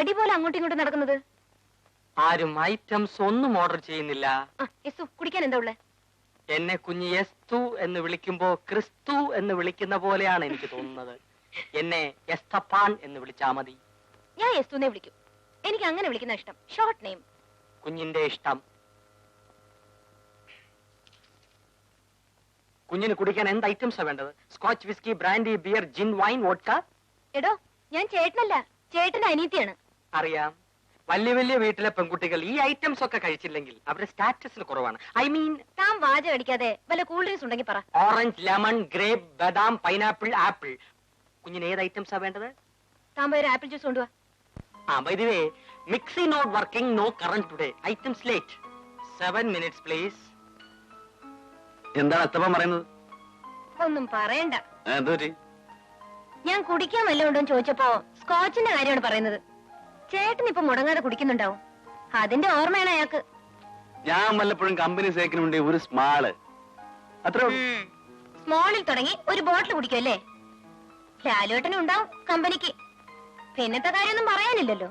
വടി പോലെ അങ്ങോട്ടും ഇങ്ങോട്ടും നടക്കുന്നത്? ആരും ഐറ്റംസ് ഒന്നും ഓർഡർ ചെയ്യുന്നില്ല. യെസു, കുടിക്കാൻ എന്താ ഉള്ളേ? എന്നെ കുഞ്ഞ് എസ്തു എന്ന് വിളിക്കുമ്പോ ക്രിസ്തു എന്ന് വിളിക്കുന്ന പോലെയാണ് എനിക്ക് തോന്നുന്നത്. എന്നെ എസ്തപ്പാൻ എന്ന് വിളിച്ചാ മതി. ഞാൻ യെസ്തുനെ വിളിക്കും. എനിക്ക് അങ്ങനെ വിളിക്കുന്ന ഇഷ്ടം. Short name. കുഞ്ഞിന്റെ ഇഷ്ടം. കുഞ്ഞിന് കുടിക്കാൻ എന്ത് ഐറ്റംസാ വേണ്ടത്? സ്കോച്ച്, വിസ്കി, ബ്രാൻഡി, ബിയർ, ജിൻ, വൈൻ, വോഡ്ക? എടോ, ഞാൻ ചേട്ടനല്ല, ചേട്ടന്റെ അനിയത്തിയാണ്. അറിയാം. വലിയ വലിയ വീട്ടിലെ പെൺകുട്ടികൾ ഈ ഐറ്റംസ് ഒക്കെ കഴിച്ചില്ലെങ്കിൽ അവരുടെ സ്റ്റാറ്റസിൽ കുറവാണ്. ഐ മീൻ, താൻ വാചകം അടിക്കാതെ വല്ല കൂൾ ഡ്രിങ്ക്സ് ഉണ്ടെങ്കിൽ പറ. ഓറഞ്ച്, ലെമൺ, ഗ്രേപ്പ്, ബദാം, പൈനാപ്പിൾ, ആപ്പിൾ. കുഞ്ഞിന് ഏത് ഐറ്റംസാ വേണ്ടത്? താൻ പോയി ഒരു ആപ്പിൾ ജ്യൂസ് കൊണ്ടുവാ. By the way, mixie not working, no current today. Items late. 7 minutes, please. എന്താണ് അത്തപ്പൻ പറയുന്നത്? ഒന്നും പറയണ്ട. എന്തോറ്റി? ഞാൻ കുടിക്കാൻ വല്ലതും ഉണ്ടോ എന്ന് ചോദിച്ചപ്പോ സ്കോച്ചിന്റെ കാര്യമാണ് പറയുന്നത്. ചേട്ടൻ ഇപ്പൊ മുടങ്ങാതെ കുടിക്കുന്നുണ്ടാവും. അതിന്റെ ഓർമ്മയാണ് അയാൾക്ക്. ഞാൻ വല്ലപ്പോഴും കമ്പനി സേക്കിനുണ്ട് ഒരു സ്മാള്, അത്രേ ഉള്ളൂ. സ്മോളിൽ തുടങ്ങി ഒരു ബോട്ടിൽ കുടിക്കുമല്ലേ? ലാലുവേട്ടനും ഉണ്ടാവും കമ്പനിക്ക്. പിന്നത്തെ കാര്യമൊന്നും പറയാനില്ലല്ലോ.